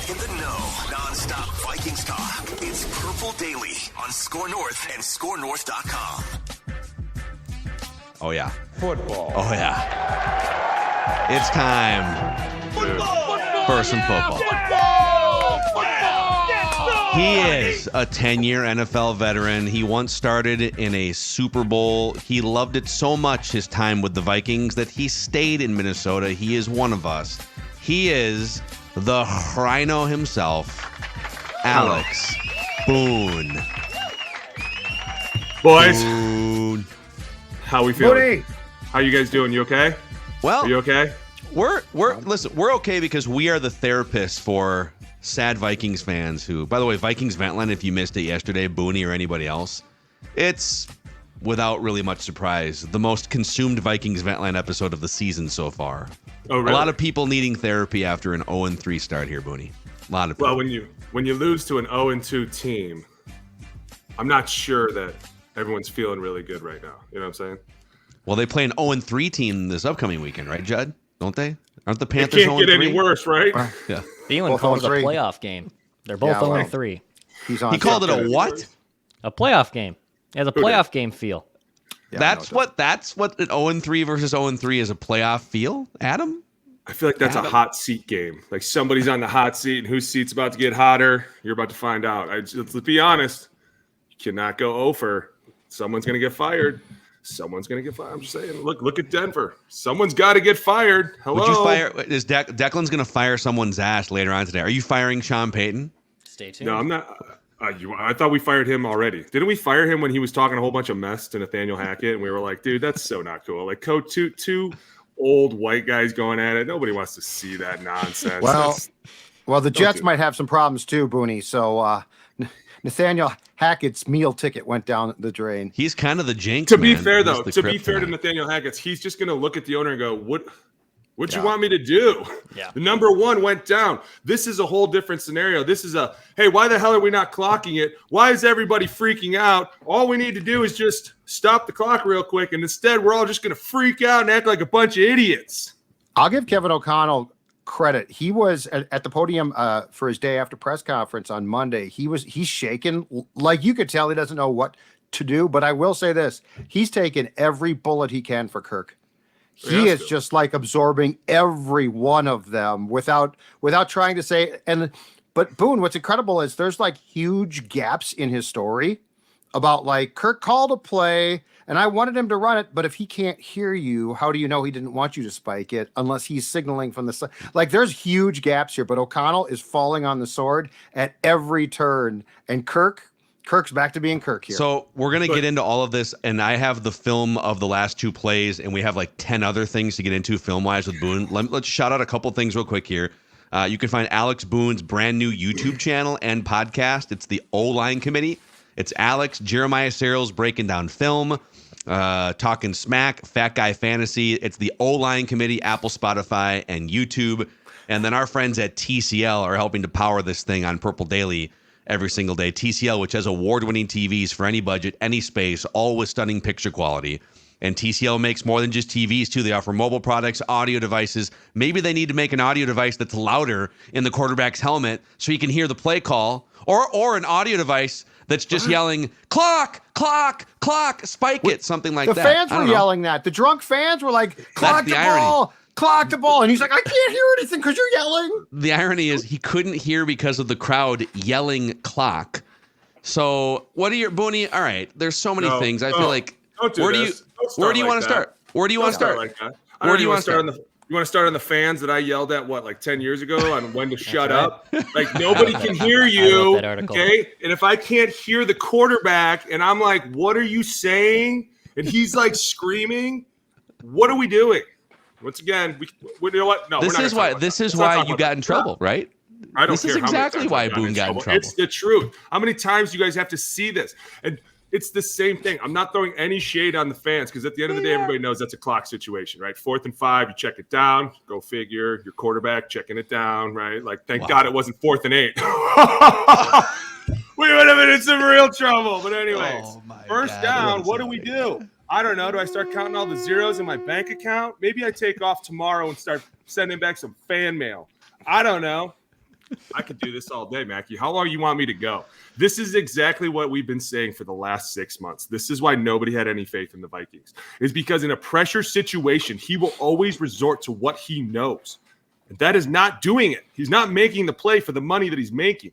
In the know, non-stop Vikings talk. It's Purple Daily on Score North and ScoreNorth.com. Oh, yeah. Football. Oh, yeah. It's time for some football. He is a 10-year NFL veteran. He once started in a Super Bowl. He loved it so much, his time with the Vikings, that he stayed in Minnesota. He is one of us. He is the Rhino himself, Alex Boone. Boys, Boone. how we feeling? Buddy. How you guys doing? You okay? Well, Are you okay? We're okay because we are the therapists for sad Vikings fans who, by the way, Vikings Ventline, if you missed it yesterday, Booney or anybody else, it's without really much surprise the most consumed Vikings Ventline episode of the season so far. Oh, really? A lot of people needing therapy after an 0-3 start here, Booney. A lot of people. Well, when you lose to an 0-2 team, I'm not sure that everyone's feeling really good right now. You know what I'm saying? Well, they play an 0-3 team this upcoming weekend, right, Judd? Don't they? Aren't the It Panthers 0-3? can't get any worse, right? Yeah. Thielen Both calls it a 0-3. playoff game. They're both Yeah, well, 0-3. He's on. He called it a what? A playoff game. It has a Who did? playoff game feel. Yeah, That's no, what an 0-3 versus 0-3 is a playoff feel, Adam? I feel like that's a hot seat game. Like somebody's on the hot seat, and whose seat's about to get hotter? You're about to find out. Let's be honest. You cannot go over. Someone's going to get fired. Someone's going to get fired. I'm just saying. Look at Denver. Someone's got to get fired. Hello. Would you fire? Is Declan's going to fire someone's ass later on today? Are you firing Sean Payton? Stay tuned. No, I'm not. I thought we fired him already. Didn't we fire him when he was talking a whole bunch of mess to Nathaniel Hackett? And we were like, dude, that's so not cool. Like, two old white guys going at it. Nobody wants to see that nonsense. Well, the Jets do might have some problems too, Booney. So Nathaniel Hackett's meal ticket went down the drain. He's kind of the jinx. To be man. fair, He's though, the to be fair to kryptonite. Nathaniel Hackett, he's just going to look at the owner and go, What you Yeah. want me to do? Yeah. The number one went down. This is a whole different scenario. This is hey, why the hell are we not clocking it? Why is everybody freaking out? All we need to do is just stop the clock real quick. And instead, we're all just going to freak out and act like a bunch of idiots. I'll give Kevin O'Connell credit. He was at the podium for his day after press conference on Monday. He's shaking. Like you could tell he doesn't know what to do. But I will say this. He's taken every bullet he can for Kirk. He is just like absorbing every one of them without trying to say. But Boone, what's incredible is there's like huge gaps in his story about like Kirk called a play and I wanted him to run it, but if he can't hear you, how do you know he didn't want you to spike it unless he's signaling from the side? Like there's huge gaps here, but O'Connell is falling on the sword at every turn, and Kirk's back to being Kirk here. So we're going to get into all of this, and I have the film of the last two plays, and we have like 10 other things to get into film-wise with Boone. Let's shout out a couple things real quick here. You can find Alex Boone's brand new YouTube channel and podcast. It's the O-Line Committee. It's Alex, Jeremiah Searles breaking down film, talking smack, Fat Guy Fantasy. It's the O-Line Committee, Apple, Spotify, and YouTube. And then our friends at TCL are helping to power this thing on Purple Daily every single day. TCL, which has award-winning TVs for any budget, any space, all with stunning picture quality. And TCL makes more than just TVs, too. They offer mobile products, audio devices. Maybe they need to make an audio device that's louder in the quarterback's helmet so you can hear the play call, or an audio device that's just yelling, clock, clock, clock, spike it, something like the that. fans were yelling that. The drunk fans were like, clock the ball. Clock the ball. And he's like, I can't hear anything because you're yelling. The irony is he couldn't hear because of the crowd yelling clock. So what are your Booney? All right, there's so many things. I feel like where do you want to start? Where do you want to start? Like that. Where do you want to start? You want to start on the fans that I yelled at like 10 years ago on when to shut up? Like nobody can hear you. Okay. And if I can't hear the quarterback and I'm like, what are you saying? And he's like screaming, what are we doing? Once again, you know what? No, this is why you got in trouble, right? I don't this care. This is exactly why Boone got in trouble. It's the truth. How many times do you guys have to see this? And it's the same thing. I'm not throwing any shade on the fans because at the end of the day, everybody knows that's a clock situation, right? 4th and 5, you check it down. Go figure. Your quarterback checking it down, right? Like, thank God it wasn't 4th and 8. We would have been in some real trouble. But anyways, first down, what do we do? I don't know. Do I start counting all the zeros in my bank account? Maybe I take off tomorrow and start sending back some fan mail. I don't know. I could do this all day, Mackie. How long you want me to go? This is exactly what we've been saying for the last 6 months. This is why nobody had any faith in the Vikings. Is because in a pressure situation, he will always resort to what he knows. And that is not doing it. He's not making the play for the money that he's making.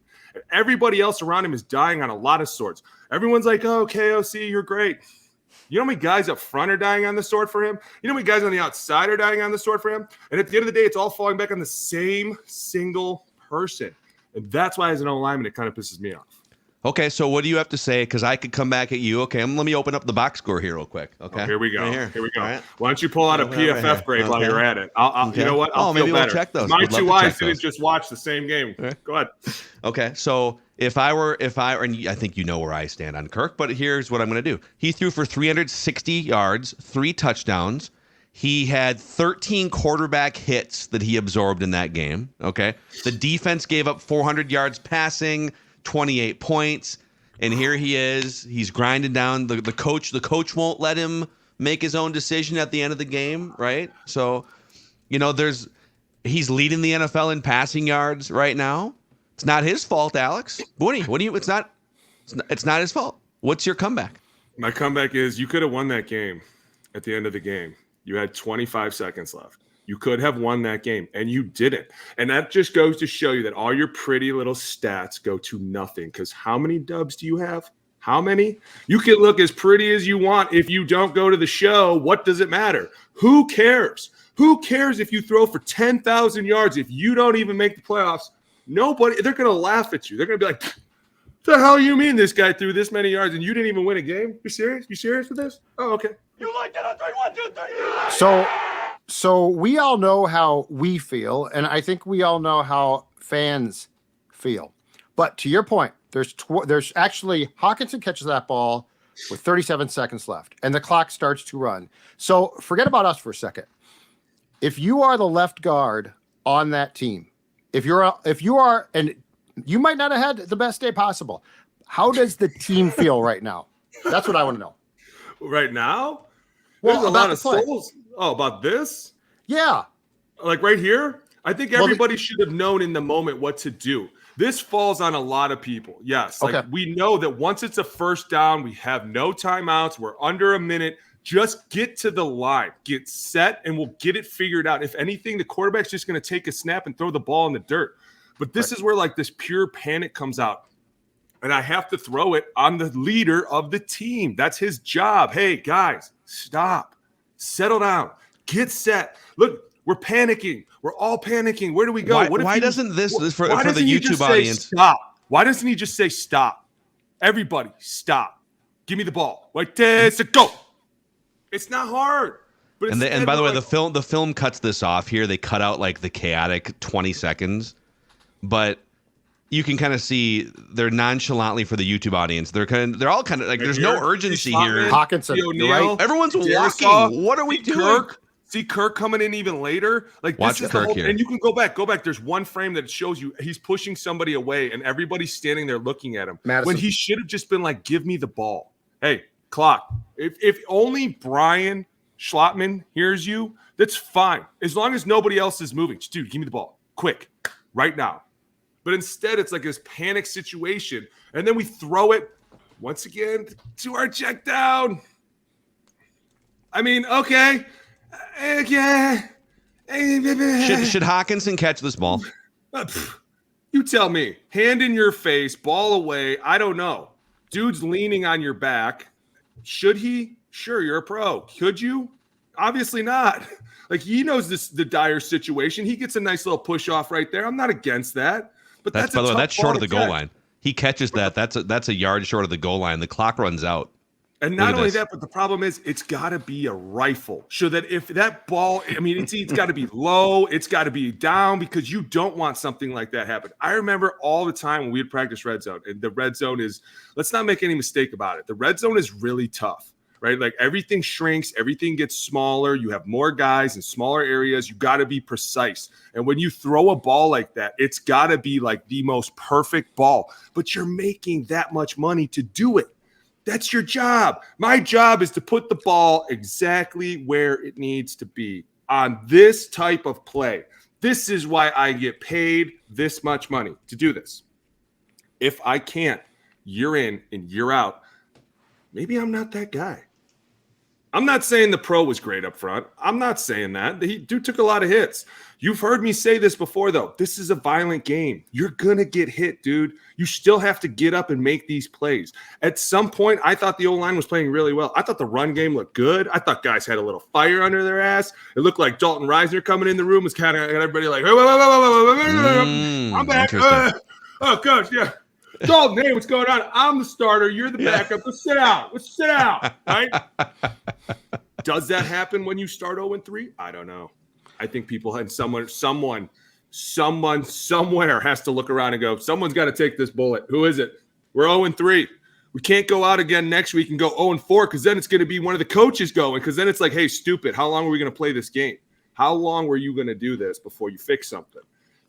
Everybody else around him is dying on a lot of swords. Everyone's like, oh, KOC, you're great. You know how many guys up front are dying on the sword for him? You know how many guys on the outside are dying on the sword for him? And at the end of the day, it's all falling back on the same single person. And that's why, as an O-lineman, it kind of pisses me off. Okay, so what do you have to say? Because I could come back at you. Okay, let me open up the box score here real quick. Okay, here we go. Right here we go. Right. Why don't you pull out a PFF grade while you're at it? You know what? I'll feel maybe better. We'll check those. My two eyes didn't just watch the same game. Go ahead. Okay, so if I were, and I think you know where I stand on Kirk, but here's what I'm going to do. He threw for 360 yards, 3 touchdowns. He had 13 quarterback hits that he absorbed in that game. Okay, the defense gave up 400 yards passing, 28 points. And here he is. He's grinding down. The coach won't let him make his own decision at the end of the game, right? So, he's leading the NFL in passing yards right now. It's not his fault, Alex. Booney, it's not his fault. What's your comeback? My comeback is you could have won that game at the end of the game. You had 25 seconds left. You could have won that game, and you didn't. And that just goes to show you that all your pretty little stats go to nothing, because how many dubs do you have? How many? You can look as pretty as you want. If you don't go to the show, what does it matter? Who cares? Who cares if you throw for 10,000 yards? If you don't even make the playoffs, nobody, they're going to laugh at you. They're going to be like, the hell you mean this guy threw this many yards and you didn't even win a game? You serious? You serious with this? Oh, okay. You like that on 3, 1, 2, 3. So we all know how we feel, and I think we all know how fans feel. But to your point, there's actually Hawkinson catches that ball with 37 seconds left, and the clock starts to run. So forget about us for a second. If you are the left guard on that team, if you are, and you might not have had the best day possible, how does the team feel right now? That's what I want to know. Right now? Well, there's a lot of souls. Oh, about this? Yeah. Like right here? I think everybody should have known in the moment what to do. This falls on a lot of people. Yes. Like we know that once it's a first down, we have no timeouts. We're under a minute. Just get to the line, get set, and we'll get it figured out. If anything, the quarterback's just going to take a snap and throw the ball in the dirt. But this is where like this pure panic comes out. And I have to throw it on the leader of the team. That's his job. Hey, guys, stop. Settle down. Get set. Look, we're panicking. We're all panicking. Where do we go? Why doesn't this for the YouTube audience? Stop. Why doesn't he just say stop? Everybody, stop. Give me the ball. Like this, go. It's not hard. But and by the way, the film cuts this off here. They cut out like the chaotic 20 seconds, but you can kind of see they're nonchalantly for the YouTube audience. They're all kind of like there's no urgency here. Hawkinson, right? Everyone's walking. What are we doing? See Kirk coming in even later. Like watch this is Kirk the whole, here. And you can go back. There's one frame that shows you he's pushing somebody away, and everybody's standing there looking at him. Madison. When he should have just been like, "Give me the ball." Hey, clock. If only Brian Schlottman hears you, that's fine. As long as nobody else is moving. Dude, give me the ball. Quick. Right now. But instead, it's like this panic situation. And then we throw it once again to our check down. I mean, okay. Should Hawkinson catch this ball? You tell me. Hand in your face, ball away. I don't know. Dude's leaning on your back. Should he? Sure, you're a pro. Could you? Obviously not. Like, he knows the dire situation. He gets a nice little push off right there. I'm not against that. But that's by the way, that's short of the goal line. He catches that. That's a yard short of the goal line. The clock runs out. And not only that, but the problem is it's got to be a rifle. So that if that ball, I mean, it's got to be low. It's got to be down because you don't want something like that happen. I remember all the time when we would practice red zone. And the red zone is, let's not make any mistake about it. The red zone is really tough, right? Like everything shrinks. Everything gets smaller. You have more guys in smaller areas. You got to be precise. And when you throw a ball like that, it's got to be like the most perfect ball. But you're making that much money to do it. That's your job. My job is to put the ball exactly where it needs to be on this type of play. This is why I get paid this much money to do this. If I can't, year in and year out, maybe I'm not that guy. I'm not saying the pro was great up front. I'm not saying that. The dude took a lot of hits. You've heard me say this before, though. This is a violent game. You're going to get hit, dude. You still have to get up and make these plays. At some point, I thought the O-line was playing really well. I thought the run game looked good. I thought guys had a little fire under their ass. It looked like Dalton Reisner coming in the room was kind of everybody like, I'm back. Oh, coach, yeah. Dalton, hey, what's going on? I'm the starter. You're the backup. Let's sit out. Right? Does that happen when you start 0-3? I don't know. I think people and someone somewhere has to look around and go, someone's got to take this bullet. Who is it? We're 0-3. We can't go out again next week and go 0-4 because then it's going to be one of the coaches going, because then it's like, hey, stupid, how long are we going to play this game? How long were you going to do this before you fix something?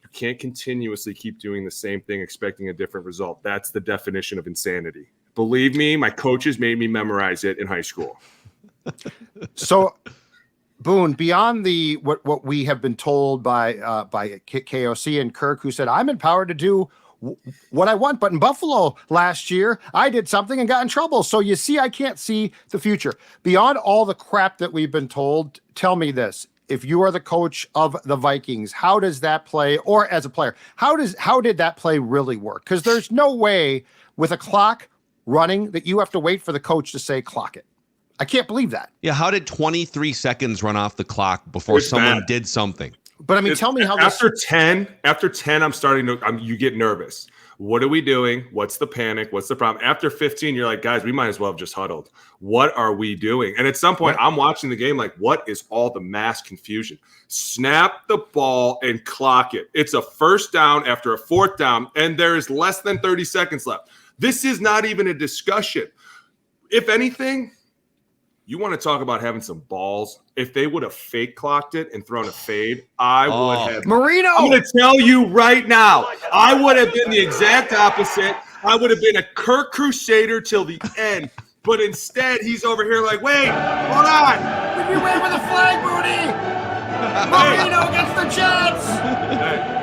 You can't continuously keep doing the same thing expecting a different result. That's the definition of insanity. Believe me, my coaches made me memorize it in high school. So, Boone, beyond the what we have been told by KOC and Kirk, who said, I'm empowered to do what I want, but in Buffalo last year, I did something and got in trouble. So you see, I can't see the future. Beyond all the crap that we've been told, tell me this. If you are the coach of the Vikings, how does that play, or as a player, how did that play really work? Because there's no way with a clock running that you have to wait for the coach to say clock it. I can't believe that. Yeah, how did 23 seconds run off the clock before someone did something? But I mean, tell me how after 10, I'm starting to, you get nervous. What are we doing? What's the panic? What's the problem? After 15, you're like, guys, we might as well have just huddled. What are we doing? And at some point, I'm watching the game like, what is all the mass confusion? Snap the ball and clock it. It's a first down after a fourth down, and there is less than 30 seconds left. This is not even a discussion. If anything, you want to talk about having some balls. If they would have fake clocked it and thrown a fade, I would have. Marino! I'm going to tell you right now, I would have been the exact opposite. I would have been a Kirk Crusader till the end. But instead, he's over here like, wait, hold on. Did you win with a flag, Mooney? Marino against the Jets.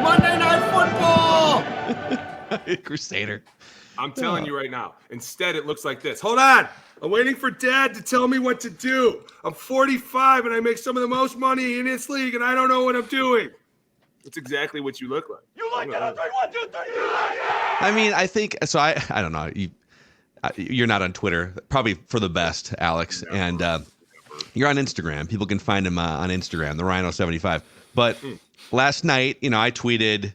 Monday Night Football. Crusader. I'm telling you right now. Instead, it looks like this. Hold on. I'm waiting for Dad to tell me what to do. I'm 45 and I make some of the most money in this league and I don't know what I'm doing. That's exactly what you look like. You like it? I'm 1, 2, 3. You like it? I mean, I think so. I don't know. You're not on Twitter, probably for the best, Alex. Never. And you're on Instagram. People can find him on Instagram, the Rhino75. But last night, I tweeted.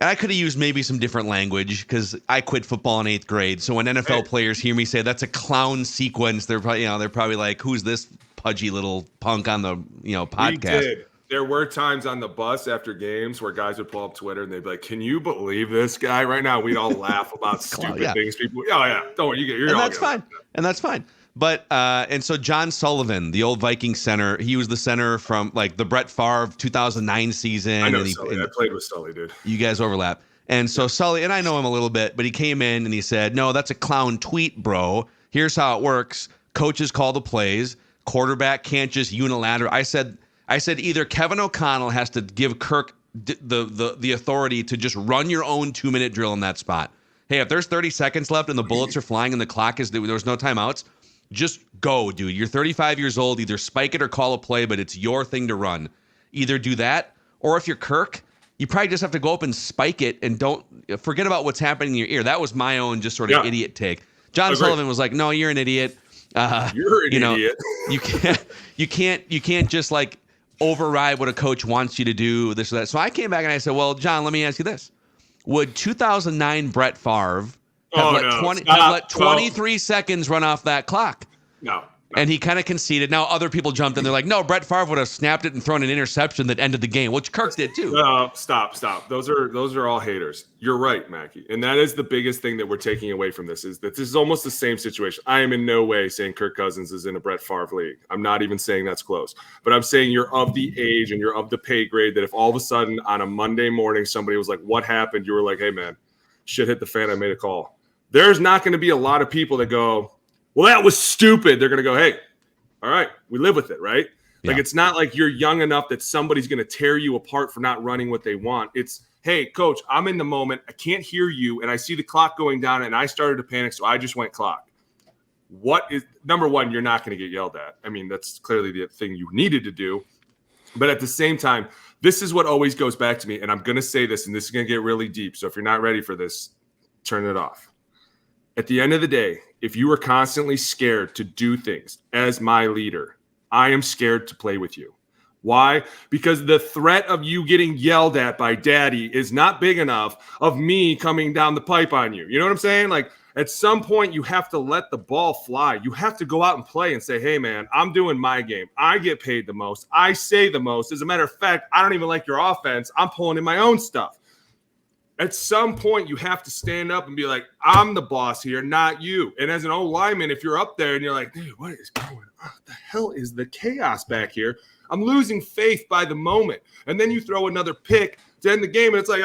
And I could have used maybe some different language because I quit football in 8th grade. So when NFL players hear me say that's a clown sequence, they're probably like, "Who's this pudgy little punk on the podcast?" We did. There were times on the bus after games where guys would pull up Twitter and they'd be like, "Can you believe this guy?" Right now, we'd all laugh about stupid things. People, don't worry, you're all that's fine, and that's fine. But and so John Sullivan, the old Vikings center, he was the center from like the Brett Favre 2009 season. I know Sully. I played with Sully, dude. You guys overlap. And so Sully, and I know him a little bit, but he came in and he said, "No, that's a clown tweet, bro. Here's how it works. Coaches call the plays. Quarterback can't just unilateral." I said either Kevin O'Connell has to give Kirk the authority to just run your own 2-minute drill in that spot. Hey, if there's 30 seconds left and the bullets are flying and the clock is there's no timeouts, just go, dude. You're 35 years old. Either spike it or call a play, but it's your thing to run. Either do that, or if you're Kirk, you probably just have to go up and spike it and don't forget about what's happening in your ear. That was my own just sort of idiot take. John Sullivan was like, "No, you're an idiot. You're an idiot. You can't just like override what a coach wants you to do, this or that." So I came back and I said, "Well, John, let me ask you this. Would 2009 Brett Favre have let 23 seconds run off that clock?" No. And he kind of conceded. Now other people jumped in. They're like, "No, Brett Favre would have snapped it and thrown an interception that ended the game," which Kirk did too. Stop. Those are all haters. You're right, Mackie. And that is the biggest thing that we're taking away from this is that this is almost the same situation. I am in no way saying Kirk Cousins is in a Brett Favre league. I'm not even saying that's close. But I'm saying you're of the age and you're of the pay grade that if all of a sudden on a Monday morning somebody was like, "What happened?" You were like, "Hey, man, shit hit the fan. I made a call." There's not going to be a lot of people that go, "Well, that was stupid." They're going to go, "Hey, all right, we live with it," right? Like, Yeah. it's not like you're young enough that somebody's going to tear you apart for not running what they want. It's, hey, coach, I'm in the moment. I can't hear you. And I see the clock going down and I started to panic. So I just went clock. What is number one? You're not going to get yelled at. I mean, that's clearly the thing you needed to do. But at the same time, this is what always goes back to me. And I'm going to say this, and this is going to get really deep. So if you're not ready for this, turn it off. At the end of the day, if you are constantly scared to do things as my leader, I am scared to play with you. Why? Because the threat of you getting yelled at by daddy is not big enough of me coming down the pipe on you. You know what I'm saying? Like, at some point, you have to let the ball fly. You have to go out and play and say, hey, man, I'm doing my game. I get paid the most. I say the most. As a matter of fact, I don't even like your offense. I'm pulling in my own stuff. At some point, you have to stand up and be like, I'm the boss here, not you. And as an old lineman, if you're up there and you're like, dude, what is going on? What the hell is the chaos back here? I'm losing faith by the moment. And then you throw another pick to end the game, and it's like,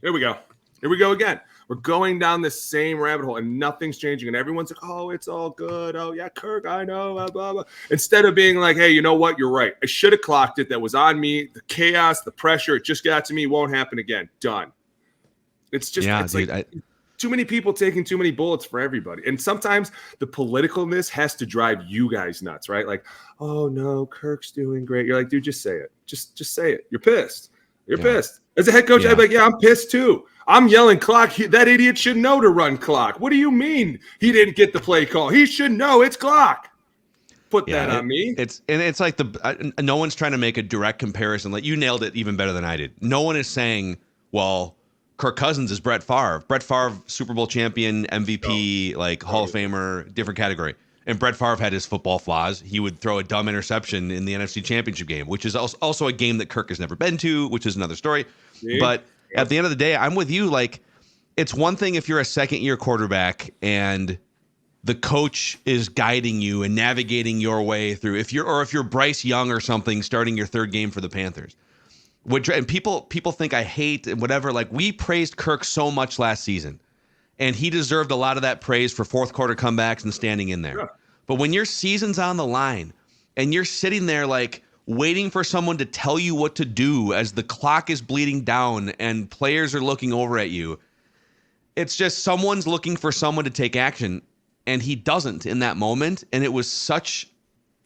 here we go. Here we go again. We're going down this same rabbit hole, and nothing's changing. And everyone's like, oh, it's all good. Oh, yeah, Kirk, I know, blah, blah, blah. Instead of being like, hey, you know what? You're right. I should have clocked it. That was on me. The chaos, the pressure, it just got to me. Won't happen again. Done. It's just dude, like too many people taking too many bullets for everybody. And sometimes the politicalness has to drive you guys nuts, right? Like, oh, no, Kirk's doing great. You're like, dude, just say it. Just say it. You're pissed. You're pissed. As a head coach, I'd be like, yeah, I'm pissed too. I'm yelling clock. That idiot should know to run clock. What do you mean he didn't get the play call? He should know it's clock. Put that on me. It's like no one's trying to make a direct comparison. Like, you nailed it even better than I did. No one is saying, well, Kirk Cousins is Brett Favre. Brett Favre, Super Bowl champion, MVP, Hall of Famer, different category. And Brett Favre had his football flaws. He would throw a dumb interception in the NFC Championship game, which is also a game that Kirk has never been to, which is another story. Yeah. But at the end of the day, I'm with you. Like, it's one thing if you're a second-year quarterback and the coach is guiding you and navigating your way through. If you're Bryce Young or something starting your third game for the Panthers. And people think I hate and whatever. Like, we praised Kirk so much last season, and he deserved a lot of that praise for fourth quarter comebacks and standing in there. Yeah. But when your season's on the line and you're sitting there like waiting for someone to tell you what to do as the clock is bleeding down and players are looking over at you, it's just someone's looking for someone to take action, and he doesn't in that moment. And it was such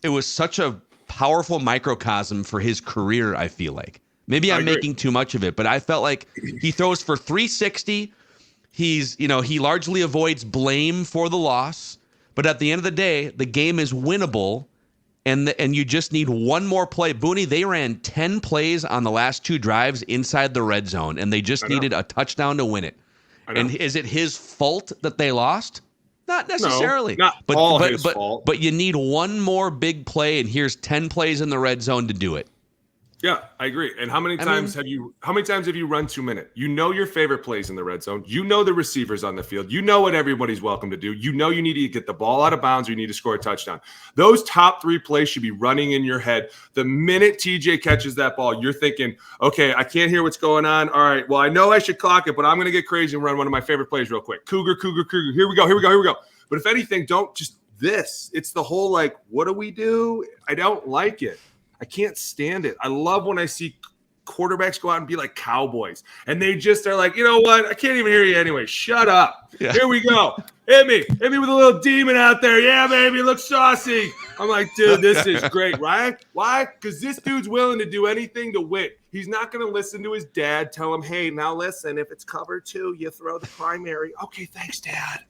a powerful microcosm for his career, I feel like. Maybe I'm making too much of it, but I felt like he throws for 360. He largely avoids blame for the loss, but at the end of the day, the game is winnable, and you just need one more play. Booney, they ran 10 plays on the last two drives inside the red zone, and they just needed a touchdown to win it. And is it his fault that they lost? Not necessarily. No, not his fault. But you need one more big play, and here's 10 plays in the red zone to do it. Yeah, I agree. And how many times have you run 2 minutes? You know your favorite plays in the red zone. You know the receivers on the field. You know what everybody's welcome to do. You know you need to get the ball out of bounds or you need to score a touchdown. Those top three plays should be running in your head. The minute TJ catches that ball, you're thinking, okay, I can't hear what's going on. All right, well, I know I should clock it, but I'm going to get crazy and run one of my favorite plays real quick. Cougar. Here we go. But if anything, don't just this. It's the whole like, what do we do? I don't like it. I can't stand it. I love when I see quarterbacks go out and be like cowboys. And they just are like, you know what? I can't even hear you anyway. Shut up. Yeah. Here we go. Hit me with a little demon out there. Yeah, baby. Look saucy. I'm like, dude, this is great, right? Why? Because this dude's willing to do anything to win. He's not going to listen to his dad. Tell him, hey, now listen, if it's cover two, you throw the primary. Okay, thanks, Dad.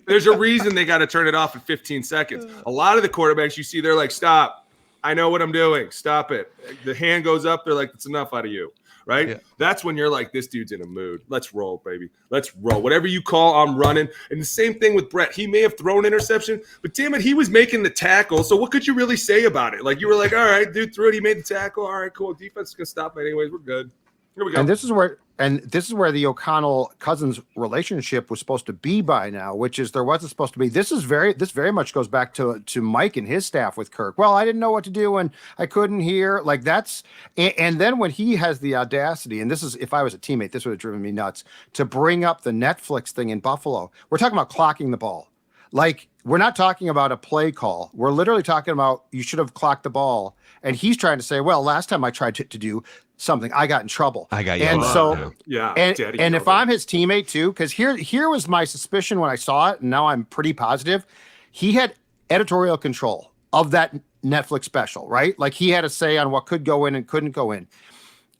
There's a reason they got to turn it off in 15 seconds. A lot of the quarterbacks you see, they're like, stop. I know what I'm doing. Stop it. The hand goes up. They're like, it's enough out of you, right? Yeah. That's when you're like, this dude's in a mood. Let's roll, baby. Let's roll. Whatever you call, I'm running. And the same thing with Brett. He may have thrown an interception, but damn it, he was making the tackle. So what could you really say about it? Like, you were like, all right, dude threw it. He made the tackle. All right, cool. Defense is going to stop it anyways. We're good. Here we go. And this is where the O'Connell Cousins relationship was supposed to be by now, which is there wasn't supposed to be. This very much goes back to Mike and his staff with Kirk. Well, I didn't know what to do and I couldn't hear. Like that's and then when he has the audacity, and this is if I was a teammate, this would have driven me nuts to bring up the Netflix thing in Buffalo. We're talking about clocking the ball. Like, we're not talking about a play call. We're literally talking about you should have clocked the ball. And he's trying to say, well, last time I tried to do something, I got in trouble. I got and yelled so at, yeah. and if I'm his teammate too, because here was my suspicion when I saw it, and now I'm pretty positive. He had editorial control of that Netflix special, right? Like, he had a say on what could go in and couldn't go in.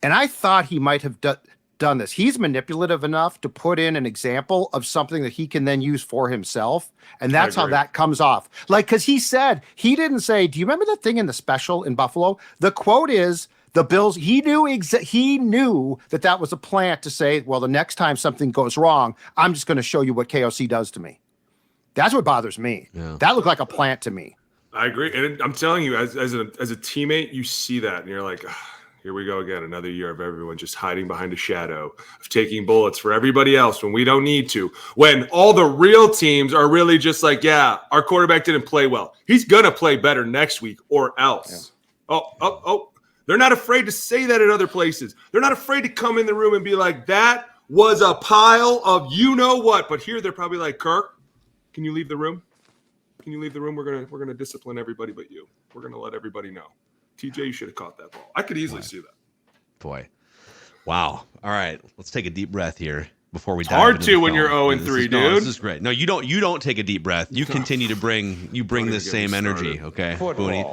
And I thought he might have done this. He's manipulative enough to put in an example of something that he can then use for himself. And that's how that comes off. Like, because he didn't say, do you remember that thing in the special in Buffalo? The quote is, the Bills, he knew that was a plant to say, well, the next time something goes wrong, I'm just going to show you what KOC does to me. That's what bothers me. Yeah. That looked like a plant to me. I agree. And I'm telling you, as a teammate, you see that and you're like, here we go again, another year of everyone just hiding behind a shadow of taking bullets for everybody else when we don't need to. When all the real teams are really just like, yeah, our quarterback didn't play well. He's going to play better next week or else. Yeah. Oh. They're not afraid to say that in other places. They're not afraid to come in the room and be like, that was a pile of you know what. But here they're probably like, Kirk, can you leave the room? Can you leave the room? We're gonna discipline everybody but you. We're gonna let everybody know. TJ, you should have caught that ball. I could easily see that. Boy. Wow. All right. Let's take a deep breath here before we dive hard into to the when film. you're 0-3, dude. This is great. No, you don't take a deep breath. You continue to bring this same energy, okay? Booney.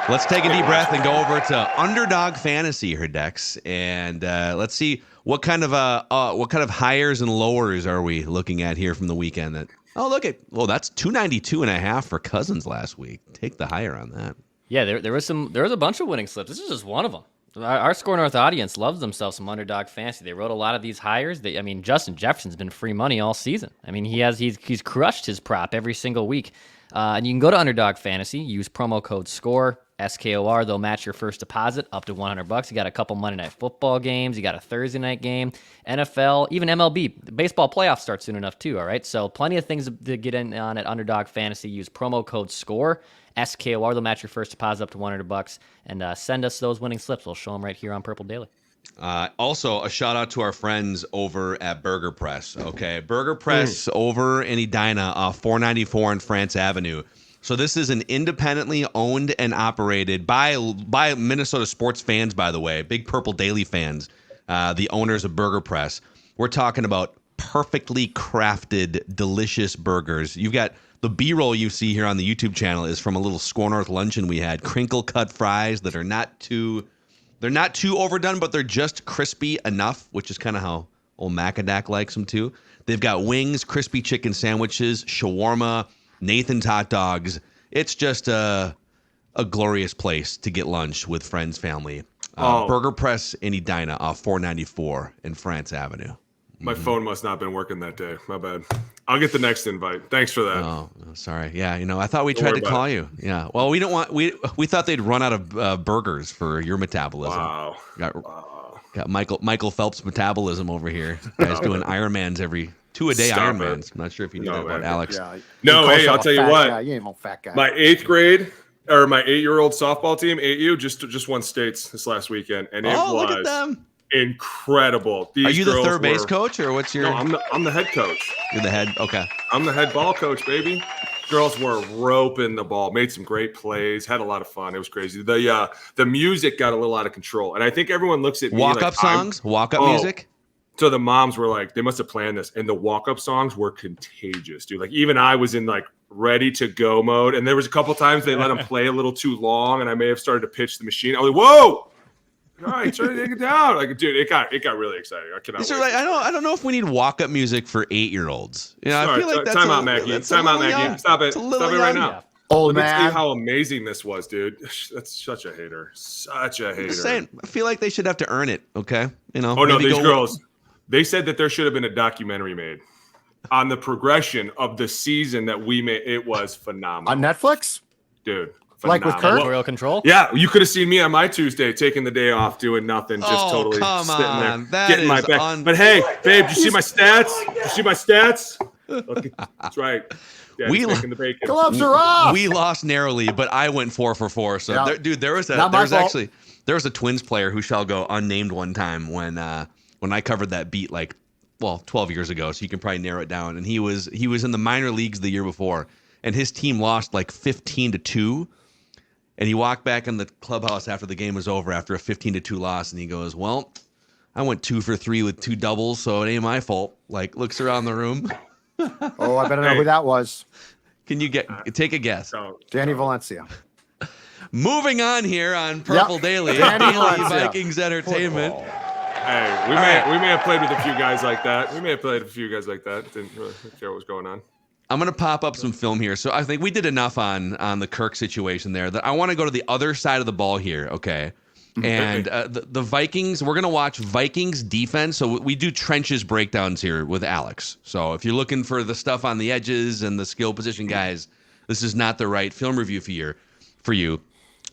Let's take a deep breath and go over to Underdog Fantasy, her decks, and let's see what kind of hires and lowers are we looking at here from the weekend. That's 292.5 for Cousins last week. Take the higher on that. Yeah, there was a bunch of winning slips. This is just one of them. Our Score North audience loves themselves some Underdog Fantasy. They wrote a lot of these hires. Justin Jefferson's been free money all season. He's crushed his prop every single week. And you can go to Underdog Fantasy, use promo code SCORE, SKOR. They'll match your first deposit up to $100. You got a couple Monday Night Football games. You got a Thursday night game, NFL, even MLB. The baseball playoffs start soon enough too. All right, so plenty of things to get in on at Underdog Fantasy. Use promo code SCORE, SKOR. They'll match your first deposit up to $100, and send us those winning slips. We'll show them right here on Purple Daily. Also, a shout out to our friends over at Burger Press. Okay, Burger Press over in Edina, 494 on France Avenue. So this is an independently owned and operated by Minnesota sports fans, by the way, big Purple Daily fans, the owners of Burger Press. We're talking about perfectly crafted, delicious burgers. You've got the B-roll you see here on the YouTube channel is from a little Score North luncheon we had. Crinkle cut fries that are not too overdone, but they're just crispy enough, which is kind of how old Macadac likes them too. They've got wings, crispy chicken sandwiches, shawarma, Nathan's hot dogs. It's just a glorious place to get lunch with friends, family. Burger Press in Edina, 494 in France Avenue. My phone must not have been working that day. My bad. I'll get the next invite. Thanks for that. Oh, sorry. Yeah, I thought we tried to call you. Yeah. Well, we don't want we thought they'd run out of burgers for your metabolism. Wow. Got Michael Phelps metabolism over here. Guys doing Ironmans every 2 a day. Ironmans. I'm not sure if you knew that about Alex. Yeah. No, hey, I'll tell you what. Guy. You ain't no fat guy. My 8-year-old softball team, 8U, just won states this last weekend, and it was look at them. Incredible. Are you the third base coach, or what's your? No, I'm the head coach. You're the head. Okay. I'm the head ball coach, baby. Girls were roping the ball, made some great plays, had a lot of fun. It was crazy. The music got a little out of control, and I think everyone looks at me walk-up songs, walk-up music. So the moms were like, they must have planned this, and the walk-up songs were contagious, dude. Like even I was in like ready to go mode, and there was a couple times they let them play a little too long, and I may have started to pitch the machine. I was like, whoa. All right, try to take it down. Like, dude, it got really exciting. I cannot. Like, I don't know if we need walk-up music for 8-year-olds. I feel like that's time out, Maggie. Time out, Maggie. Stop it. Stop it right now. Old man. man. See how amazing this was, dude. That's such a hater. Such a hater. I'm just saying, I feel like they should have to earn it. Okay, Oh no, these girls. They said that there should have been a documentary made on the progression of the season that we made. It was phenomenal on Netflix, dude. Like with Kirk? Editorial control? Yeah, you could have seen me on my Tuesday taking the day off, doing nothing, just totally sitting there, getting my back. But hey, babe, did you see my stats? Look, that's right. We the bacon. Gloves are off. We lost narrowly, but I went 4 for 4. So, yeah. there was a Twins player who shall go unnamed one time when I covered that beat like 12 years ago, so you can probably narrow it down. And he was in the minor leagues the year before, and his team lost like 15-2. And he walked back in the clubhouse after the game was over after a 15-2 loss, and he goes, "Well, I went 2 for 3 with 2 doubles, so it ain't my fault." Like, looks around the room. Oh, I better know who that was. Can you take a guess? Danny Valencia. Moving on here on Purple Daily, Danny Daily Valencia. Vikings Entertainment. Hey, we may have played with a few guys like that. Didn't really care what was going on. I'm going to pop up some film here. So I think we did enough on the Kirk situation there that I want to go to the other side of the ball here, okay? And the Vikings, we're going to watch Vikings defense. So we do trenches breakdowns here with Alex. So if you're looking for the stuff on the edges and the skill position guys, this is not the right film review for you.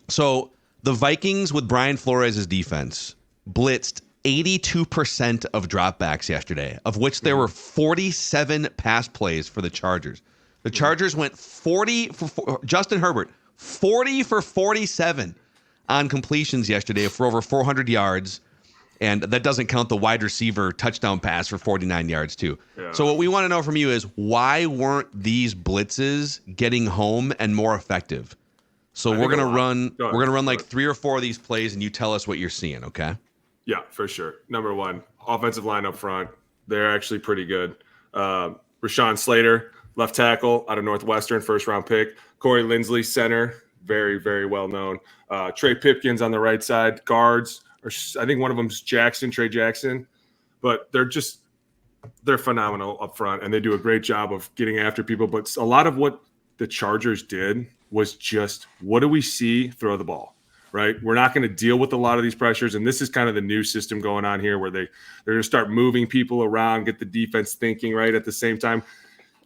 So the Vikings with Brian Flores' defense blitzed 82% of dropbacks yesterday, of which there were 47 pass plays for the Chargers. The Chargers went 40 for Justin Herbert, 40 for 47 on completions yesterday for over 400 yards. And that doesn't count the wide receiver touchdown pass for 49 yards too. Yeah. So what we want to know from you is, why weren't these blitzes getting home and more effective? So we're going to run like 3 or 4 of these plays, and you tell us what you're seeing, okay? Yeah, for sure. Number one, offensive line up front. They're actually pretty good. Rashawn Slater, left tackle out of Northwestern, first-round pick. Corey Linsley, center, very, very well known. Trey Pipkins on the right side. Guards, I think one of them's Trey Jackson. But they're phenomenal up front, and they do a great job of getting after people. But a lot of what the Chargers did was just, what do we see? Throw the ball. Right, we're not going to deal with a lot of these pressures, and this is kind of the new system going on here, where they're going to start moving people around, get the defense thinking. Right at the same time,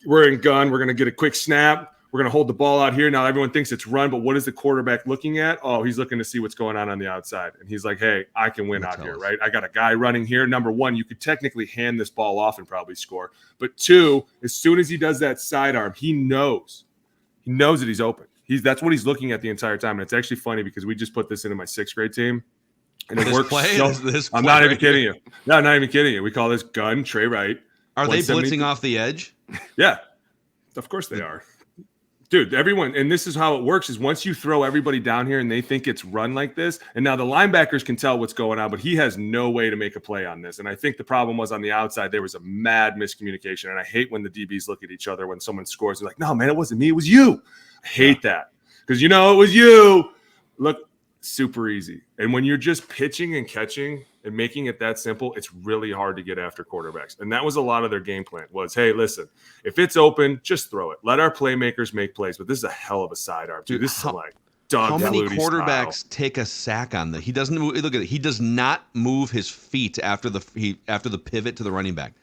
we're in gun. We're going to get a quick snap. We're going to hold the ball out here. Now everyone thinks it's run, but what is the quarterback looking at? Oh, he's looking to see what's going on the outside, and he's like, "Hey, I can win out here, right? I got a guy running here. Number one, you could technically hand this ball off and probably score, but 2, as soon as he does that sidearm, he knows that he's open." That's what he's looking at the entire time. And it's actually funny because we just put this into my 6th grade team. And it works. I'm not even kidding you. No, not even kidding you. We call this gun Trey Wright. Are they blitzing off the edge? Yeah. Of course they are. Dude, everyone, and this is how it works, is once you throw everybody down here and they think it's run like this, and now the linebackers can tell what's going on, but he has no way to make a play on this. And I think the problem was on the outside, there was a mad miscommunication. And I hate when the DBs look at each other when someone scores. They're like, "No, man, it wasn't me. It was you." I hate that, because it was you. Look, super easy. And when you're just pitching and catching and making it that simple, it's really hard to get after quarterbacks. And that was a lot of their game plan was, hey, listen, if it's open, just throw it. Let our playmakers make plays. But this is a hell of a sidearm, dude. This is like Doug How many Flutie quarterbacks style. take a sack on that? He doesn't move. Look at it. He does not move his feet after the pivot to the running back.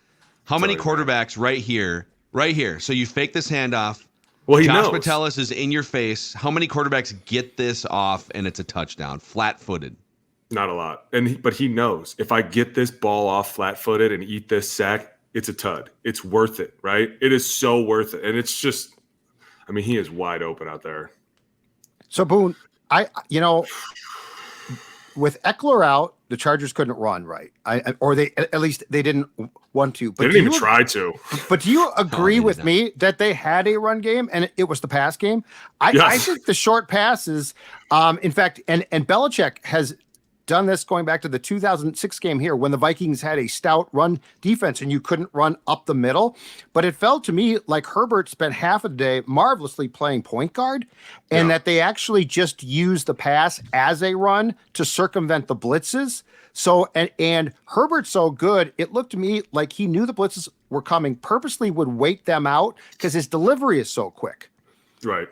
How many quarterbacks right here? So you fake this handoff. Well, he Josh knows. Metellus is in your face. How many quarterbacks get this off and it's a touchdown, flat-footed? Not a lot. But he knows, if I get this ball off flat-footed and eat this sack, it's a tud. It's worth it, right? It is so worth it. And it's just, he is wide open out there. So Boone, with Eckler out, the Chargers couldn't run right. At least they didn't want to. But they didn't even try to. But do you agree with me that they had a run game and it was the pass game? I think the short passes, in fact, and Belichick has done this going back to the 2006 game here when the Vikings had a stout run defense and you couldn't run up the middle. But it felt to me like Herbert spent half of the day marvelously playing point guard, and that they actually just used the pass as a run to circumvent the blitzes. So, and Herbert's so good, it looked to me like he knew the blitzes were coming, purposely would wait them out because his delivery is so quick. Right.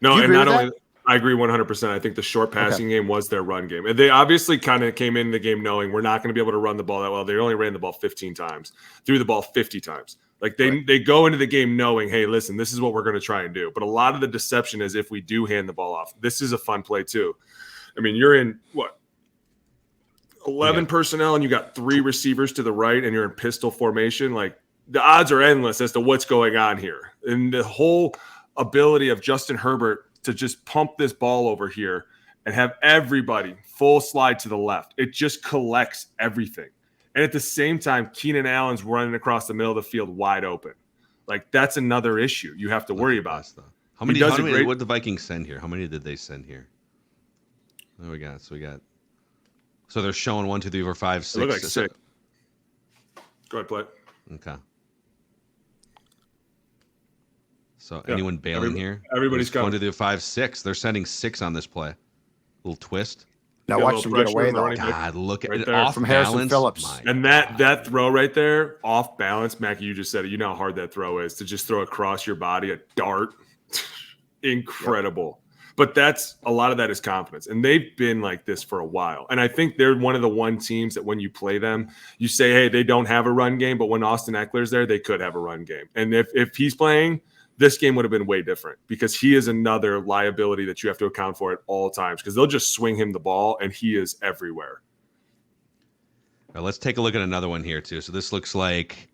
No, and not only I agree 100%. I think the short passing game was their run game. And they obviously kind of came into the game knowing we're not going to be able to run the ball that well. They only ran the ball 15 times, threw the ball 50 times. Like they go into the game knowing, hey, listen, this is what we're going to try and do. But a lot of the deception is if we do hand the ball off. This is a fun play too. You're in 11 personnel and you got 3 receivers to the right and you're in pistol formation. Like the odds are endless as to what's going on here. And the whole ability of Justin Herbert to just pump this ball over here and have everybody full slide to the left. It just collects everything. And at the same time, Keenan Allen's running across the middle of the field wide open. Like, that's another issue you have to worry about. How many what did the Vikings send here? How many did they send here? What do we got? So they're showing 1, 2, 3, 4, 5, 6. It looked like 6. Go ahead, play. Okay. So anyone bailing here? Everybody's coming. 1, 2, 3, 4, 5, 6. They're sending 6 on this play. Little twist. Now watch them get away though. God, look at it there. off From balance. Harrison Phillips. And that throw right there, off balance, Mackie, you just said it. You know how hard that throw is to just throw across your body, a dart. Incredible. But that's a lot of that is confidence. And they've been like this for a while. And I think they're one of the one teams that when you play them, you say, hey, they don't have a run game. But when Austin Eckler's there, they could have a run game. And if he's playing, this game would have been way different because he is another liability that you have to account for at all times because they'll just swing him the ball and he is everywhere. All right, let's take a look at another one here too. So this looks like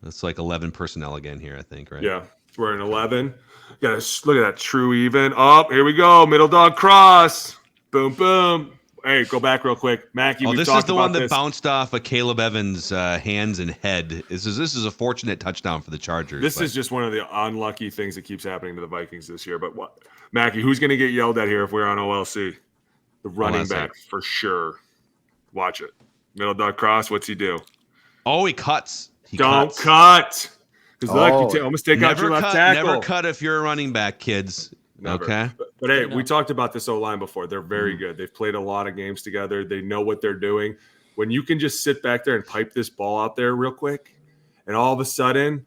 11 personnel again here, I think, right? Yeah, we're in 11. Got to look at that true even. Oh, here we go. Middle dog cross. Boom, boom. Hey, go back real quick. Mackie, this is the one that bounced off of Caleb Evans' hands and head. This is a fortunate touchdown for the Chargers. This is just one of the unlucky things that keeps happening to the Vikings this year. But what, Mackie, who's going to get yelled at here if we're on OLC? The running back, for sure. Watch it. Middle dog cross. What's he do? Oh, he cuts. Don't cut. Because look, you almost take out your left tackle. Never cut if you're a running back, kids. Never. Okay. But hey, we talked about this O-line before. They're very good. They've played a lot of games together. They know what they're doing. When you can just sit back there and pipe this ball out there real quick, and all of a sudden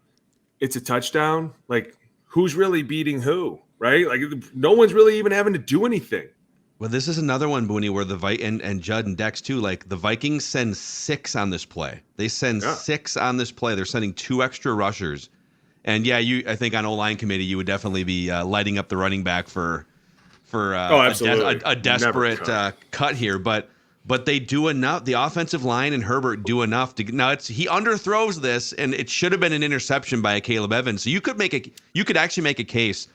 it's a touchdown, like who's really beating who, right? Like no one's really even having to do anything. Well, this is another one, Booney, where the and Judd and Dex too. Like the Vikings send 6 on this play. They send 6 on this play. They're sending 2 extra rushers. And yeah, I think on O-line committee, you would definitely be lighting up the running back for a desperate cut here. But they do enough. The offensive line and Herbert do enough to. Now he underthrows this, and it should have been an interception by a Caleb Evans. So you could actually make a case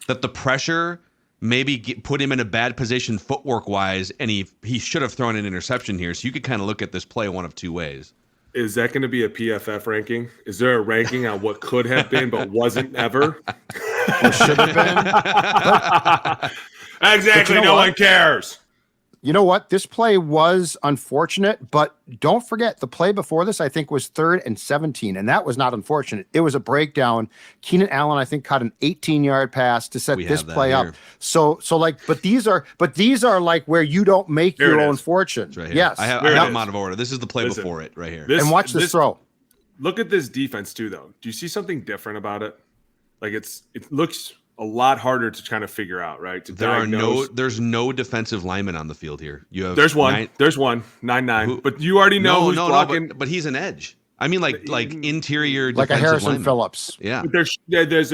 that the pressure maybe put him in a bad position footwork wise, and he should have thrown an interception here. So you could kind of look at this play one of 2 ways. Is that going to be a PFF ranking? Is there a ranking on what could have been but wasn't ever? Or should have been? Exactly. No one cares. You know what? This play was unfortunate, but don't forget the play before this, I think, was 3rd and 17, and that was not unfortunate. It was a breakdown. Keenan Allen, I think, caught an 18-yard pass to set this play up. So like, but these are like where you don't make your own fortune. Right here. Yes, I have them out of order. This is the play before it, right here. And watch this throw. Look at this defense too, though. Do you see something different about it? Like it looks a lot harder to kind of figure out, right? There's no defensive lineman on the field here. You have there's one 9-9, but you already know who's blocking. But he's an edge. I mean, like interior, like a Harrison lineman. Phillips. Yeah, but there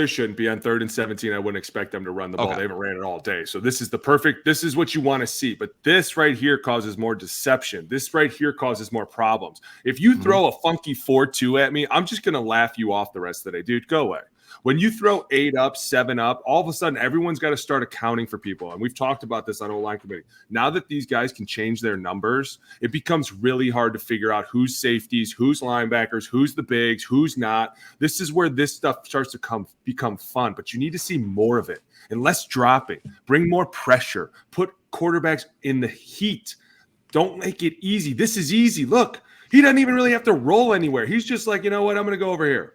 shouldn't be on 3rd and 17. I wouldn't expect them to run the ball. They haven't ran it all day, so this is This is what you want to see. But this right here causes more deception. This right here causes more problems. If you throw a funky 4-2 at me, I'm just gonna laugh you off the rest of the day, dude. Go away. When you throw 8 up, 7 up, all of a sudden everyone's got to start accounting for people. And we've talked about this on O-line committee. Now that these guys can change their numbers, it becomes really hard to figure out who's safeties, who's linebackers, who's the bigs, who's not. This is where this stuff starts to become fun. But you need to see more of it and less dropping. Bring more pressure. Put quarterbacks in the heat. Don't make it easy. This is easy. Look, he doesn't even really have to roll anywhere. He's just like, you know what? I'm going to go over here.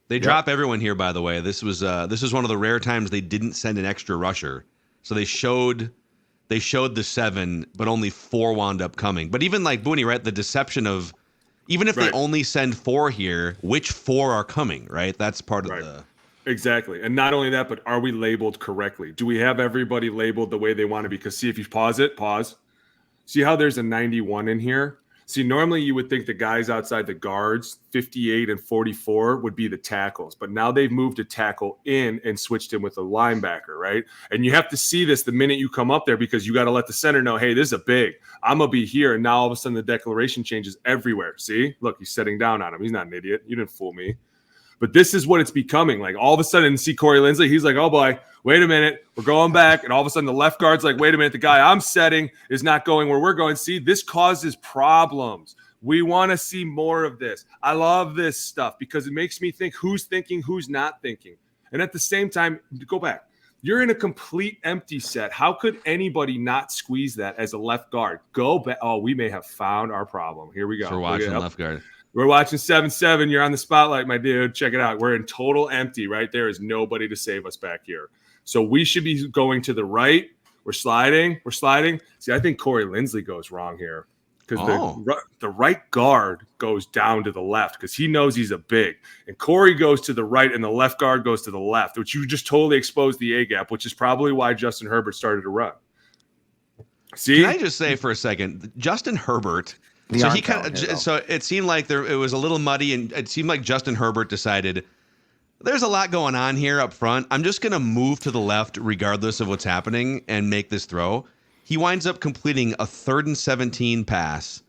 They drop everyone here, by the way. This was one of the rare times they didn't send an extra rusher. So they showed the 7, but only 4 wound up coming. But even like Booney, right? The deception of even if they only send 4 here, which 4 are coming, right? That's part of the exactly. And not only that, but are we labeled correctly? Do we have everybody labeled the way they want to be? Because see, if you pause. See how there's a 91 in here? See, normally you would think the guys outside the guards, 58 and 44, would be the tackles. But now they've moved a tackle in and switched him with a linebacker, right? And you have to see this the minute you come up there because you got to let the center know, hey, this is a big. I'm going to be here. And now all of a sudden the declaration changes everywhere. See? Look, he's sitting down on him. He's not an idiot. You didn't fool me. But this is what it's becoming. Like all of a sudden, see Corey Linsley, he's like, oh boy, wait a minute, we're going back. And all of a sudden the left guard's like, wait a minute, the guy I'm setting is not going where we're going. See, this causes problems. We want to see more of this. I love this stuff because it makes me think who's thinking, who's not thinking. And at the same time, go back. You're in a complete empty set. How could anybody not squeeze that as a left guard? Go back. Oh, we may have found our problem. Here we go. So we're watching left guard. We're watching 7-7. You're on the spotlight, my dude. Check it out. We're in total empty, right? There is nobody to save us back here. So we should be going to the right. We're sliding. See, I think Corey Linsley goes wrong here because the right guard goes down to the left because he knows he's a big. And Corey goes to the right and the left guard goes to the left, which you just totally exposed the A gap, which is probably why Justin Herbert started to run. See? Can I just say for a second, Justin Herbert – so he so it seemed like it was a little muddy, and it seemed like Justin Herbert decided there's a lot going on here up front. I'm just going to move to the left regardless of what's happening and make this throw. He winds up completing a 3rd and 17 pass,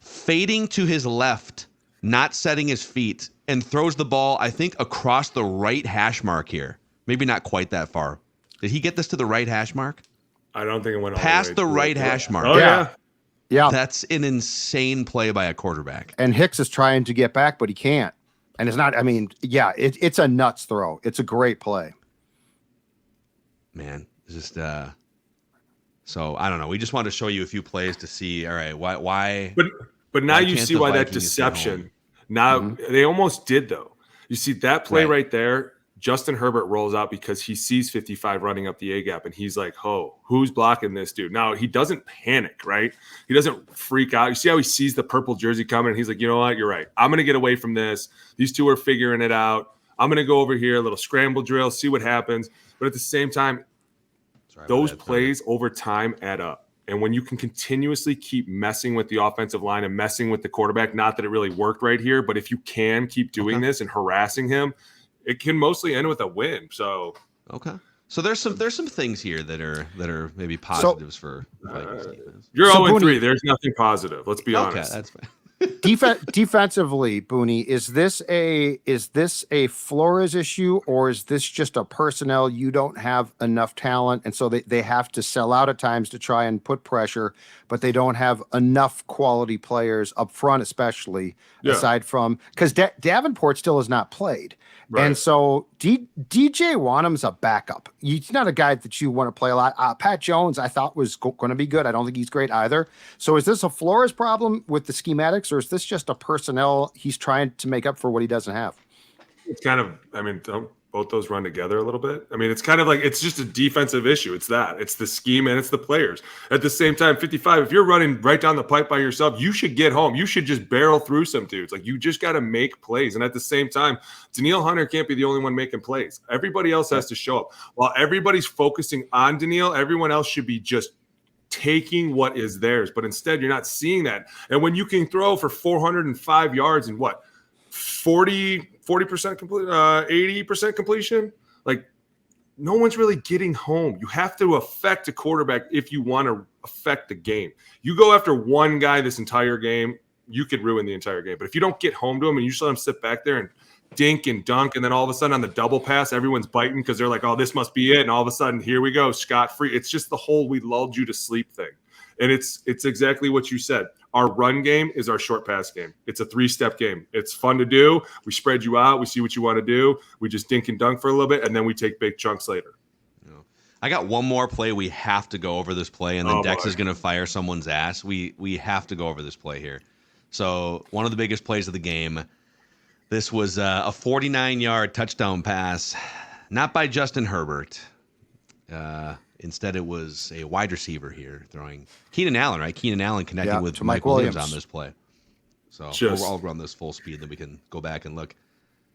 fading to his left, not setting his feet, and throws the ball, I think, across the right hash mark here. Maybe not quite that far. Did he get this to the right hash mark? I don't think it went all past the right hash mark. Oh, yeah. Yeah. That's an insane play by a quarterback. And Hicks is trying to get back, but he can't. And it's not, I mean, yeah, it's a nuts throw. It's a great play. Man, just so I don't know. We just wanted to show you a few plays to see, all right, why But now you see why that deception. Now they almost did though. You see that play right there. Justin Herbert rolls out because he sees 55 running up the A gap, and he's like, "Oh, who's blocking this dude?" Now he doesn't panic, right? He doesn't freak out. You see how he sees the purple jersey coming, and he's like, "You know what? You're right. I'm going to get away from this. These two are figuring it out. I'm going to go over here, a little scramble drill, see what happens." But at the same time, those plays over time add up. And when you can continuously keep messing with the offensive line and messing with the quarterback, not that it really worked right here, but if you can keep doing this and harassing him, it can mostly end with a win. So so there's some things here that are maybe positives for Vikings defense. You're 0-3. There's nothing positive. Let's be honest. Okay, that's fine. Defensively, Booney, is this a Flores issue, or is this just a personnel you don't have enough talent, and so they have to sell out at times to try and put pressure, but they don't have enough quality players up front, especially aside from because Davenport still has not played. Right. And so DJ Wanham's a backup. He's not a guy that you want to play a lot. Pat Jones, I thought was going to be good. I don't think he's great either. So is this a Flores problem with the schematics, or is this just a personnel he's trying to make up for what he doesn't have? It's kind of, I mean, don't both those run together a little bit? I mean, it's kind of like, it's just a defensive issue. It's the scheme and it's the players. At the same time, 55, if you're running right down the pipe by yourself, you should get home. You should just barrel through some dudes. Like, you just got to make plays. And at the same time, Danielle Hunter can't be the only one making plays. Everybody else has to show up. While everybody's focusing on Danielle, everyone else should be just taking what is theirs. But instead, you're not seeing that. And when you can throw for 405 yards and 40% complete, 80% completion. Like, no one's really getting home. You have to affect a quarterback if you want to affect the game. You go after one guy this entire game, you could ruin the entire game. But if you don't get home to him and you just let him sit back there and dink and dunk, and then all of a sudden on the double pass, everyone's biting because they're like, "Oh, this must be it." And all of a sudden, here we go, scot-free. It's just the whole "we lulled you to sleep" thing. And it's exactly what you said. Our run game is our short pass game. It's a 3-step game. It's fun to do. We spread you out. We see what you want to do. We just dink and dunk for a little bit, and then we take big chunks later. I got one more play. We have to go over this play, and then Dex is going to fire someone's ass. We have to go over this play here. So one of the biggest plays of the game, this was a 49-yard touchdown pass, not by Justin Herbert. Instead, it was a wide receiver here throwing Keenan Allen, right? Keenan Allen connecting with Mike Williams on this play. So I'll run this full speed, then we can go back and look.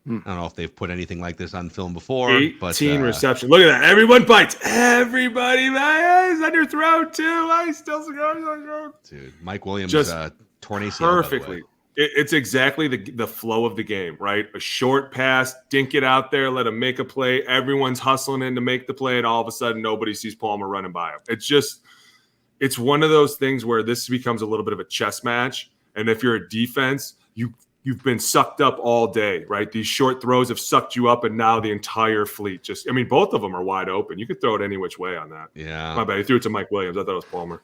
I don't know if they've put anything like this on film before. 18 receptions. Look at that. Everyone bites. Everybody bites on your throat, too. I still go. Dude, Mike Williams just torn ACL perfectly. It's exactly the flow of the game, right? A short pass, dink it out there, let him make a play. Everyone's hustling in to make the play, and all of a sudden nobody sees Palmer running by him. It's one of those things where this becomes a little bit of a chess match. And if you're a defense, you you've been sucked up all day, right? These short throws have sucked you up, and now the entire fleet both of them are wide open. You could throw it any which way on that. Yeah. My bad. He threw it to Mike Williams. I thought it was Palmer.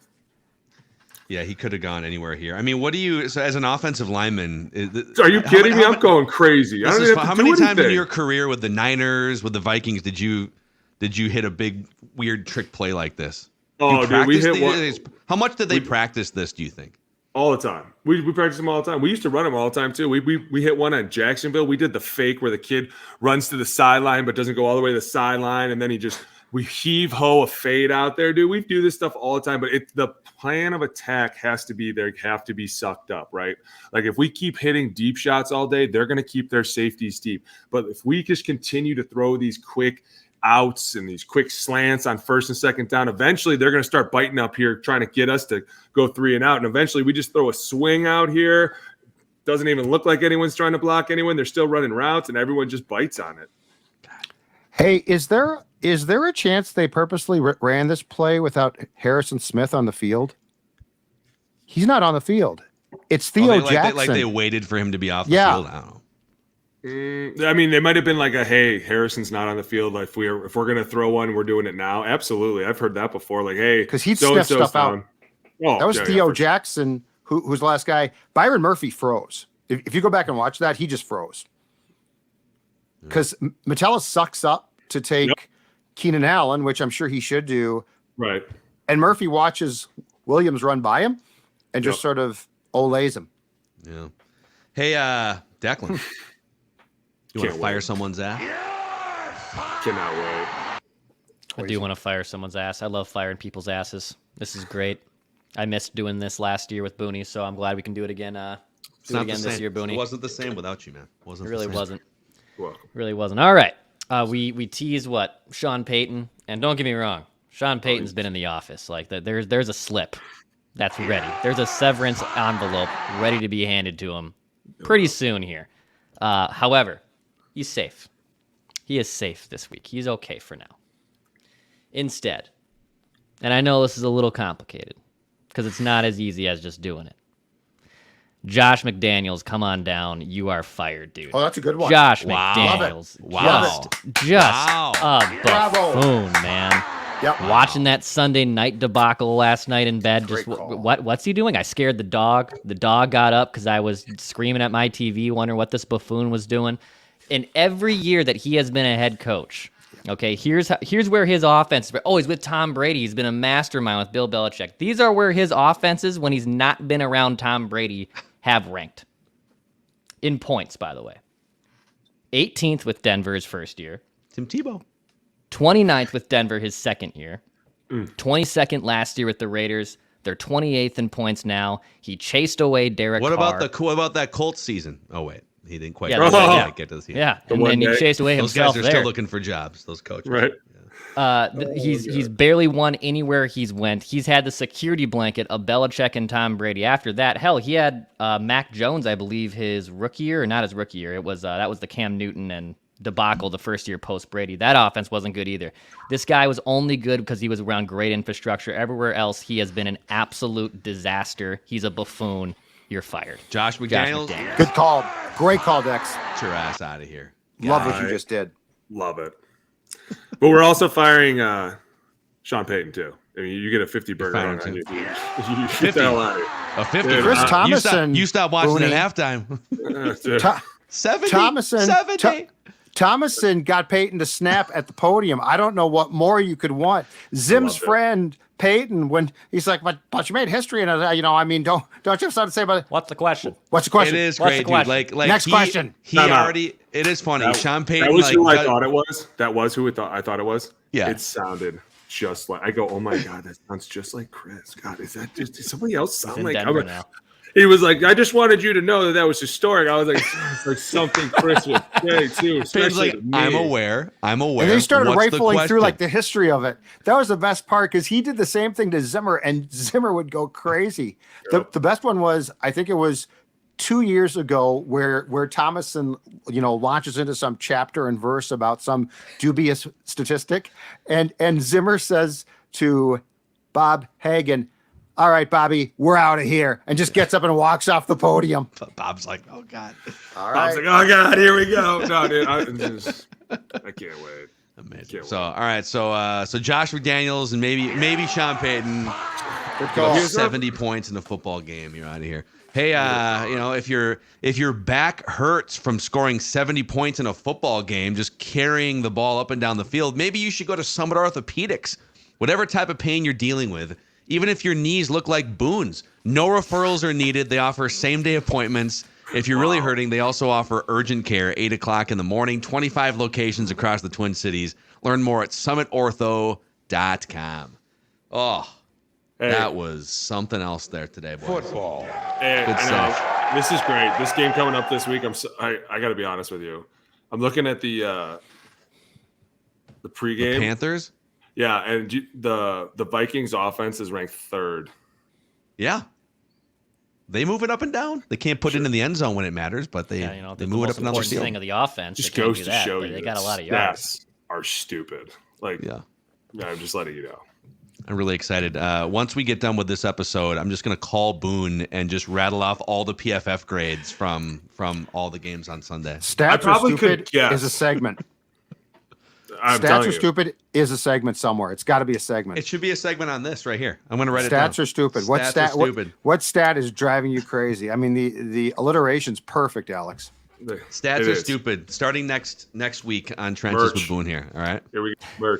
Yeah, he could have gone anywhere here. I mean, so as an offensive lineman, Are you kidding me? I'm going crazy. How many times in your career with the Niners, with the Vikings, did you hit a big weird trick play like this? Oh, dude, we hit one. How much did they practice this, do you think? All the time. We practice them all the time. We used to run them all the time too. We hit one on Jacksonville. We did the fake where the kid runs to the sideline but doesn't go all the way to the sideline, and then we heave-ho a fade out there, dude. We do this stuff all the time, but the plan of attack has to be there, have to be sucked up, right? Like if we keep hitting deep shots all day, they're going to keep their safeties deep. But if we just continue to throw these quick outs and these quick slants on first and second down, eventually they're going to start biting up here, trying to get us to go 3 and out. And eventually we just throw a swing out here. Doesn't even look like anyone's trying to block anyone. They're still running routes, and everyone just bites on it. Hey, is there a chance they purposely ran this play without Harrison Smith on the field? He's not on the field. It's Theo Jackson. They waited for him to be off the field. I don't know. They might have been like hey, Harrison's not on the field. Like if we're going to throw one, we're doing it now. Absolutely. I've heard that before. Like, hey, because he'd sniff stuff out. Oh, that was Theo Jackson, who's the last guy. Byron Murphy froze. If you go back and watch that, he just froze. Because Metellus sucks up to take Keenan Allen, which I'm sure he should do. Right. And Murphy watches Williams run by him and just sort of olays him. Yeah. Hey, Declan. You want to fire someone's ass? Cannot wait. I do want to fire someone's ass. I love firing people's asses. This is great. I missed doing this last year with Booney, so I'm glad we can do it again. This year, Booney. It wasn't the same without you, man. It really wasn't. Welcome. Really wasn't. All right. We teased Sean Payton, and don't get me wrong, Sean Payton's been in the office. Like there's a slip that's ready. There's a severance envelope ready to be handed to him pretty soon here. However, he's safe. He is safe this week. He's okay for now. Instead, and I know this is a little complicated because it's not as easy as just doing it. Josh McDaniels, come on down. You are fired, dude. Oh, that's a good one. Josh McDaniels. Just a buffoon, man. Yep. Watching that Sunday night debacle last night in bed. Just what's he doing? I scared the dog. The dog got up because I was screaming at my TV, wondering what this buffoon was doing. And every year that he has been a head coach, okay, here's where his offense. Oh, he's with Tom Brady. He's been a mastermind with Bill Belichick. These are where his offenses, when he's not been around Tom Brady, have ranked in points. By the way, 18th with Denver his first year. Tim Tebow. 29th with Denver his second year. 22nd last year with the Raiders. They're 28th in points now. He chased away Derek Carr. What about that Colts season? Oh wait. He didn't quite get to the season. Yeah, and then he chased away himself. Those guys are still looking for jobs. Those coaches, right? He's barely won anywhere he's went. He's had the security blanket of Belichick and Tom Brady. After that, hell, he had Mac Jones, I believe, his rookie year, or not his rookie year. It was that was the Cam Newton and debacle the first year post Brady. That offense wasn't good either. This guy was only good because he was around great infrastructure. Everywhere else, he has been an absolute disaster. He's a buffoon. You're fired. Josh McDaniels. Good call. Great call, Dex. Get your ass out of here. Love what you just did. Love it. But we're also firing Sean Payton, too. I mean, you get a 50 burger on you. You get the hell out of here. A 50. Dude, Chris Thomason. You stop watching Booney. at halftime. 70. Thomason got Peyton to snap at the podium. I don't know what more you could want. Zim's friend Peyton, when he's like, but you made history, and don't you have something to say about it? What's the question? What's the question? It is great, dude. Like next question. It is funny. Sean Payton. That was who I thought it was. That was who I thought it was. Yeah. It sounded just like. I go, oh my god, that sounds just like Chris. God, is that just? Does somebody else sound like? Denver now. He was like, I just wanted you to know that was historic. I was like, it's like something Chris would say too. Payton's like, I'm aware. And they started rifling through like the history of it. That was the best part because he did the same thing to Zimmer, and Zimmer would go crazy. Yep. The best one was, I think it was 2 years ago, where Thomason, launches into some chapter and verse about some dubious statistic, and Zimmer says to Bob Hagan, all right, Bobby, we're out of here, and just gets up and walks off the podium. Bob's like, oh God. All Bob's right. like, oh God, here we go. No, dude, I can't wait. Amazing. So, all right. So Josh McDaniels and maybe Sean Payton. Good Go call. 70 points in a football game. You're out of here. Hey, if your back hurts from scoring 70 points in a football game, just carrying the ball up and down the field, maybe you should go to Summit Orthopedics. Whatever type of pain you're dealing with, even if your knees look like Boone's, no referrals are needed. They offer same-day appointments. If you're really hurting, they also offer urgent care, 8 o'clock in the morning, 25 locations across the Twin Cities. Learn more at summitortho.com. Oh, Hey. that was something else there today, boys. Football. And Good I know, this is great. This game coming up this week. I got to be honest with you. I'm looking at the pregame. The Panthers? Yeah, and the Vikings offense is ranked 3rd. Yeah. They move it up and down. They can't put it in the end zone when it matters, but they the move it up most and down the important field. thing of the offense. Just they can't goes do to that, show but you they got a lot of stats yards. are stupid. Like, Yeah. I'm just letting you know. I'm really excited. Once we get done with this episode, I'm just going to call Boone and just rattle off all the PFF grades from all the games on Sunday. Stats probably are could stupid guess. is a segment. I'm Stats telling are you. stupid is a segment somewhere. It's got to be a segment. It should be a segment on this right here. I'm going to write it down. Stats are stupid. What Stats stat? are stupid. What stat is driving you crazy? I mean, the alliteration's perfect, Alex. Stats It are is. stupid. Starting next week on Trenches with Merch. Boone here. All right. Here we go.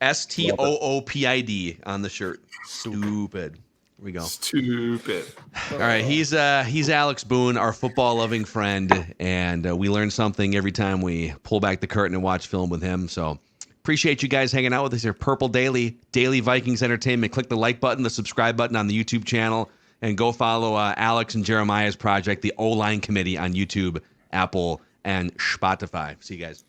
STOOPID on the shirt. Stupid. Here we go. Stupid. All right, he's Alex Boone, our football-loving friend, and we learn something every time we pull back the curtain and watch film with him. So appreciate you guys hanging out with us here. Purple Daily Vikings Entertainment. Click the like button, the subscribe button on the YouTube channel, and go follow Alex and Jeremiah's project, the O-Line Committee, on YouTube, Apple, and Spotify. See you guys.